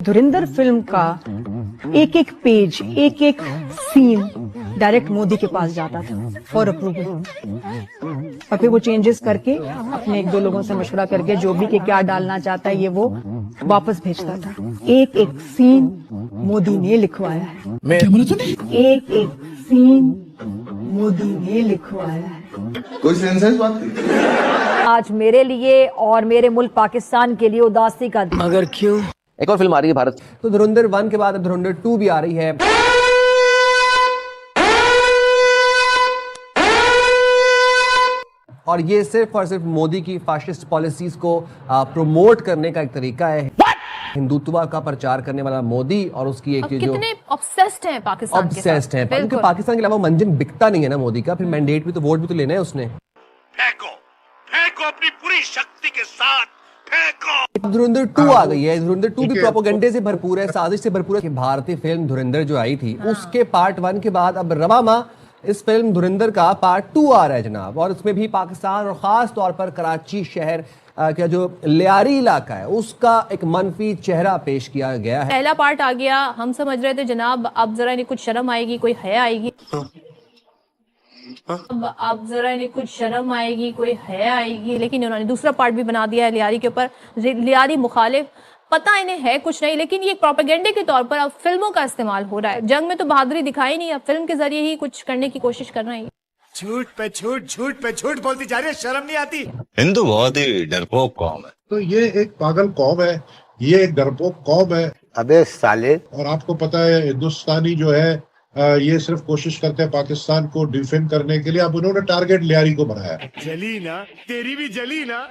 धुरंधर film का एक एक पेज, एक एक सीन डायरेक्ट मोदी के पास जाता था फॉर अप्रूवल, और फिर वो चेंजेस करके अपने एक दो लोगों से मशवरा करके जो भी कि क्या डालना चाहता है ये वो वापस भेजता था। एक एक सीन मोदी ने लिखवाया है, एक एक सीन मोदी ने लिखवाया है। कोई सेंस है इस बात की? आज मेरे लिए और मेरे मुल्क पाकिस्तान के लिए उदासी का दिन। मगर क्यों? एक और फिल्म आ रही है भारत। तो धुरंधर 1 के बाद अब धुरंधर 2 भी आ रही है। और ये सिर्फ और सिर्फ मोदी की फाशिस्ट पॉलिसीज को प्रमोट करने का एक तरीका है। हिंदुत्व का प्रचार करने वाला मोदी और उसकी एक जो कितने ऑब्सेस्ड हैं पाकिस्तान के साथ। ऑब्सेस्ड है, क्योंकि पाकिस्तान के अलावा मंजन बिकता नहीं है ना मोदी का। फिर मैंडेट भी तो, वोट भी तो लेना है उसने। फेंको अपनी पूरी शक्ति के साथ फेंको। धुरंधर 2 आ गई है। धुरंधर 2 भी प्रोपेगेंडे से भरपूर है, साजिश से भरपूर है। भारतीय फिल्म धुरंधर जो आई थी उसके पार्ट 1 के बाद अब रवामा इस फिल्म धुरंधर का पार्ट 2 आ रहा है जनाब। और उसमें भी पाकिस्तान और खास तौर पर कराची शहर का जो लियारी इलाका है उसका एक मनफी चेहरा पेश किया गया है। पहला पार्ट आ गया, हम समझ रहे थे जनाब अब जरा इन्हें कुछ शर्म आएगी, कोई हया आएगी। अब जरा इन्हें कुछ शर्म आएगी, कोई हया आएगी, लेकिन उन्होंने दूसरा पार्ट भी बना दिया है लियारी के ऊपर। लियारी मुखालिफ, पता इन्हें है कुछ नहीं, लेकिन ये प्रोपेगेंडे के तौर पर अब फिल्मों का इस्तेमाल हो रहा है। जंग में तो बहादुरी दिखाई नहीं, अब फिल्म के जरिए ही कुछ करने की कोशिश कर रहे हैं। झूठ पे झूठ, झूठ पे झूठ बोलती जा रही है, शर्म नहीं आती। हिंदू बहुत ही डरपोक कौम है। तो ये एक पागल कौम है, ये एक डरपोक कौम है। अबे साले। और आपको पता है हिंदुस्तानी जो है ये सिर्फ कोशिश करते हैं पाकिस्तान को डिफेंड करने के लिए। अब उन्होंने टारगेट लियारी को बनाया। जली ना, तेरी भी जली ना।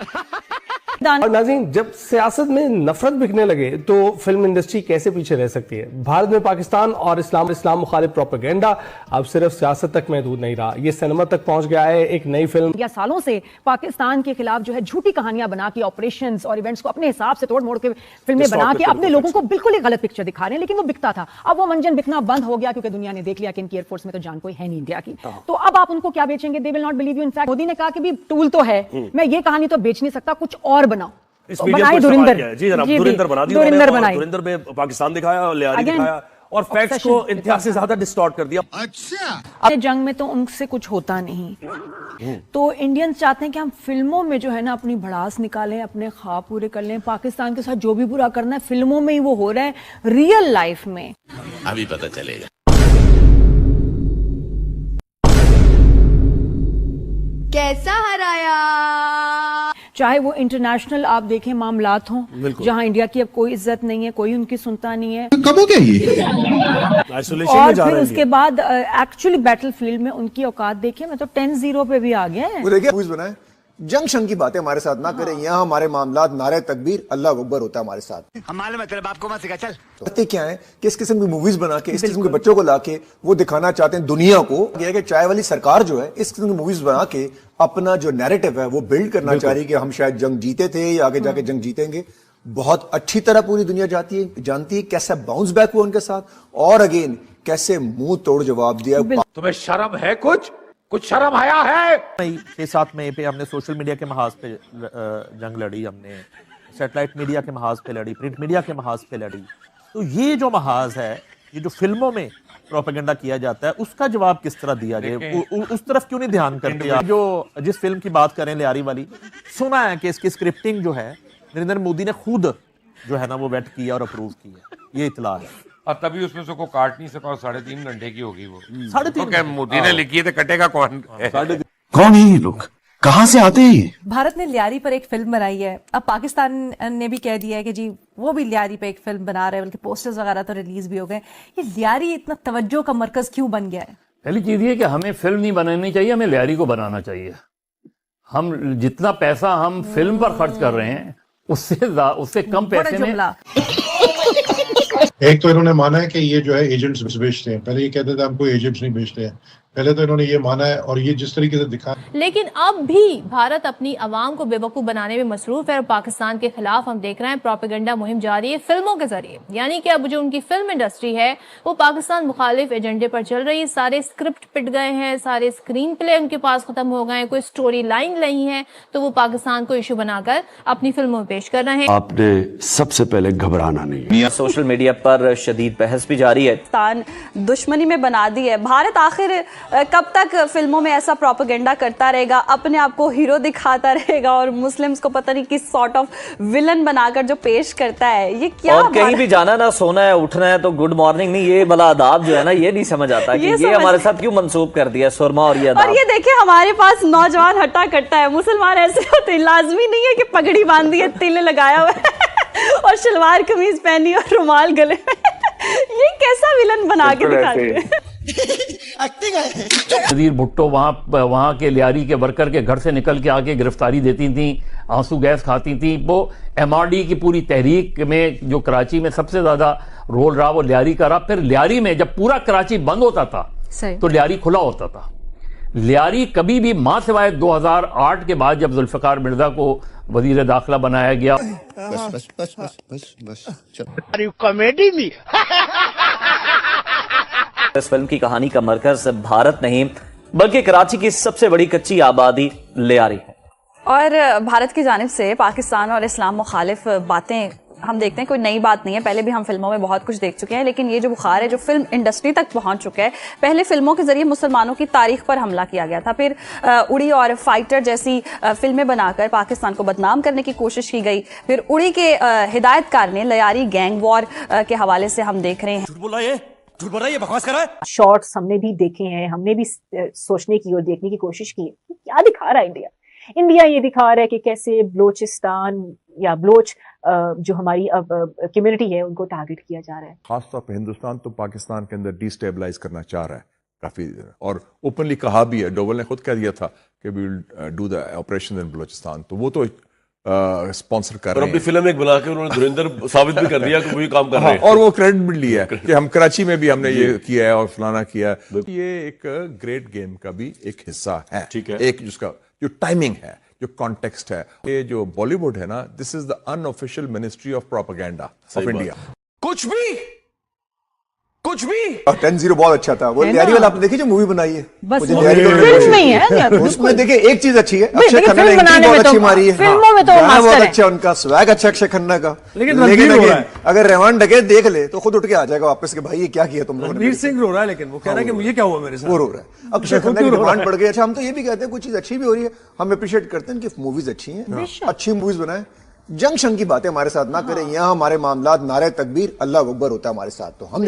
और नाज़रीन, जब सियासत में नफरत बिकने लगे तो फिल्म इंडस्ट्री कैसे पीछे रह सकती है? भारत में पाकिस्तान और इस्लाम मुखालिफ प्रोपेगेंडा अब सिर्फ सियासत तक महदूद नहीं रहा, ये सिनेमा तक पहुंच गया है। एक नई फिल्म या सालों से पाकिस्तान के खिलाफ जो है झूठी कहानियां बना के, ऑपरेशंस और इवेंट्स को अपने हिसाब से तोड़ मोड़ के फिल्में बना के अपने लोगों को बिल्कुल ही गलत पिक्चर दिखा रहे हैं, लेकिन वो बिकता था। अब वो मंजन बिकना बंद हो गया क्योंकि दुनिया ने देख लिया कि इनकी एयरफोर्स में तो जान कोई है नहीं इंडिया की। तो अब आप उनको क्या बेचेंगे? They will not believe you. In fact Modi ने कहा कि भी टूल तो है, मैं ये कहानी तो बेच नहीं सकता, कुछ और बनाओ। बनाई धुरंधर, जी जनाब, धुरंधर बना दी उन्होंने। धुरंधर में पाकिस्तान दिखाया और लियारी दिखाया और फैक्ट्स को इंतहा से ज्यादा डिस्टॉर्ट कर दिया। अच्छा, जंग में तो उनसे कुछ होता नहीं, तो इंडियंस चाहते हैं कि हम फिल्मों में जो है ना अपनी भड़ास निकालें, अपने ख्वाब पूरे कर लें। पाकिस्तान के साथ जो भी बुरा करना है फिल्मों में ही वो हो रहा है, रियल लाइफ में अभी पता चलेगा। कैसा हराया? चाहे वो इंटरनेशनल आप देखें मामलात हों जहां इंडिया की अब कोई इज्जत नहीं है, कोई उनकी सुनता नहीं है। कब हो गया ये? और फिर उसके बाद एक्चुअली बैटलफील्ड में उनकी औकात देखें, मैं तो 10-0 पे भी आ गया है। वो देखिए बनाए जंग शंग की बातें हमारे साथ ना करें। यहाँ हमारे मामलात नारे तकबीर अल्लाह अकबर होता है हमारे साथ। हमारे मतलब आपको मत सिखा चल। करते क्या है कि इस किस्म की मूवीज बना के, इस किस्म के बच्चों को लाके वो दिखाना चाहते हैं दुनिया को कि चाय वाली सरकार जो है इस किस्म की मूवीज बना के अपना जो नैरेटिव है वो बिल्ड करना चाह रही है कि हम शायद जंग जीते थे या आगे जाके जंग जीतेंगे। बहुत अच्छी तरह पूरी दुनिया जानती है कैसे बाउंस बैक हुआ उनके साथ, और अगेन कैसे मुंह तोड़ जवाब दिया। तुम्हें शर्म है? कुछ शर्म आया है? 6-7 मई पे हमने सोशल मीडिया के महाज पे जंग लड़ी, हमने सैटेलाइट मीडिया के महाज पे लड़ी, प्रिंट मीडिया के महाज पे लड़ी। तो ये जो महाज है, ये जो फिल्मों में प्रोपेगेंडा किया जाता है, उसका जवाब किस तरह दिया जाए, उस तरफ क्यों नहीं ध्यान करते आप? जो जिस फिल्म की बात करें लियारी वाली, सुना है कि इसकी स्क्रिप्टिंग जो है नरेंद्र मोदी ने खुद जो है ना वो वेट किया और अप्रूव किया, ये इतला है। और तभी उसमें से को काट नहीं सका, 3.5 घंटे की होगी वो। 3.5 मोदी ने लिखी है तो कटेगा कौन? कौन है ये लोग, कहाँ से आते हैं? भारत ने लियारी पर एक फिल्म बनाई है, अब पाकिस्तान ने भी कह दिया है कि जी वो भी लियारी पे एक फिल्म बना रहे हैं, बल्कि पोस्टर्स वगैरह तो रिलीज भी हो गए। ये लियारी इतना तवज्जो का मरकज क्यों बन गया है? पहली चीज ये कि हमें फिल्म नहीं बनानी चाहिए, हमें लियारी को बनाना चाहिए। हम जितना पैसा हम फिल्म पर खर्च कर रहे हैं उससे कम पैसे में। एक तो इन्होंने माना है कि ये जो है एजेंट्स बेचते हैं। पहले ये कहते थे हम कोई एजेंट्स नहीं बेचते हैं, पहले तो इन्होंने ये माना है और ये जिस तरीके से दिखा। लेकिन अब भी भारत अपनी आवाम को बेवकूफ बनाने में मसरूफ है और पाकिस्तान के खिलाफ हम देख रहे हैं प्रोपेगेंडा मुहिम जारी है फिल्मों के जरिए। यानी कि अब जो उनकी फिल्म इंडस्ट्री है वो पाकिस्तान मुखालिफ एजेंडे पर चल रही है। सारे स्क्रिप्ट पिट गए हैं, सारे स्क्रीन प्ले उनके पास खत्म हो गए हैं, कोई स्टोरी लाइन नहीं है, तो वो पाकिस्तान को इशू बनाकर अपनी फिल्मों में पेश कर रहे हैं। आपने सबसे पहले घबराना नहीं। सोशल मीडिया पर शदीद बहस भी जारी है। पाकिस्तान दुश्मनी में बना दी है। भारत आखिर कब तक फिल्मों में ऐसा प्रोपेगेंडा करता रहेगा, अपने आप को हीरो दिखाता रहेगा और मुस्लिम्स को पता नहीं किस सॉर्ट ऑफ विलन बनाकर जो पेश करता है, ये क्या? और कहीं भी जाना ना, सोना है, उठना है तो गुड मॉर्निंग नहीं, ये भला आदाब जो है ना, ये नहीं समझ आता कि ये हमारे साथ क्यों मंसूब कर दिया सुरमा और ये आदाब। और ये देखिए हमारे पास नौजवान हट्टा कट्टा है, मुसलमान ऐसे होते हैं, लाजमी नहीं है कि पगड़ी बांधी है, तिल लगाया हुआ है और शलवार कमीज पहनी और रुमाल गले में। ये कैसा विलन बना के दिखाते हैं? नज़ीर भुट्टो वहाँ के लियारी के वर्कर के घर से निकल के आके गिरफ्तारी देती थी, आंसू गैस खाती थी। वो MRD की पूरी तहरीक में जो कराची में सबसे ज्यादा रोल रहा वो लियारी का रहा। फिर लियारी में जब पूरा कराची बंद होता था तो लियारी खुला होता था। लियारी कभी भी मां सिवाय 2008 के बाद जब जुल्फिकार मिर्जा को वजीर दाखिला बनाया गया, कॉमेडी भी इस फिल्म की कहानी का मरकज भारत नहीं बल्कि कराची की सबसे बड़ी कच्ची आबादी लियारी है। और भारत की जानिब से पाकिस्तान और इस्लाम मुखालिफ बातें हम देखते हैं, कोई नई बात नहीं है, पहले भी हम फिल्मों में बहुत कुछ देख चुके हैं। लेकिन ये जो बुखार है जो फिल्म इंडस्ट्री तक पहुंच चुका है, पहले फिल्मों के जरिए मुसलमानों की तारीख पर हमला किया गया था, फिर उड़ी और फाइटर जैसी फिल्में बनाकर पाकिस्तान को बदनाम करने की कोशिश की गई, फिर उड़ी के हिदायतकार ने लियारी गैंग वॉर के हवाले से हम देख रहे हैं। ये बकवास कर रहा है। शॉर्ट्स हमने भी देखे हैं, हमने भी सोचने की और देखने की कोशिश की है क्या दिखा रहा है इंडिया ये दिखा रहा है कि कैसे बलोचिस्तान या बलोच जो हमारी कम्युनिटी है उनको टारगेट किया जा रहा है। खासतौर पर हिंदुस्तान तो पाकिस्तान के अंदर डिस्टेबलाइज करना चाह रहा है काफी, और ओपनली कहा भी है, डोवल ने खुद कह दिया था कि we will do the operation in Balochistan, तो वो तो स्पॉन्सर कर रहे हैं। अपनी फिल्म एक बना के उन्होंने धुरंधर साबित भी कर दिया कि वही काम कर रहे हैं। और वो क्रेडिट भी लिया है कि हम कराची में भी हमने ये किया है और फलाना किया है। ये एक ग्रेट गेम का भी एक हिस्सा है, ठीक है, एक जिसका जो टाइमिंग है, जो कॉन्टेक्स्ट है। ये जो बॉलीवुड है ना, this is the unofficial ministry of propaganda of India. कुछ भी 10-0 बहुत अच्छा था। वो लियारी वाला आपने देखी जो मूवी बनाई है, बस फिल्म नहीं है उसमें देखिए एक चीज अच्छी है, अक्षय खन्ना ने एंट्री बहुत अच्छी मारी है, फिल्मों में तो बहुत अच्छा उनका स्वैग अच्छा अक्षय खन्ना का। लेकिन अगर रहमान डकैत देख ले तो खुद उठ के आ जाएगा वापस के भाई ये क्या किया तुम लोगों ने। रणवीर सिंह रो रहा है, लेकिन वो कह रहा है कि मुझे क्या हुआ मेरे साथ, वो रो रहा है। अक्षय खन्ना की डिमांड बढ़ गई। अच्छा, हम तो ये भी कहते हैं कुछ चीज अच्छी भी हो रही है, हम अप्रिशिएट करते हैं कि मूवीज अच्छी हैं, अच्छी मूवीज बनाए, जंक्शन की बातें हमारे साथ ना करें। यहाँ हमारे मामलात नारे तकबीर अल्लाह अकबर होता है हमारे साथ, तो हम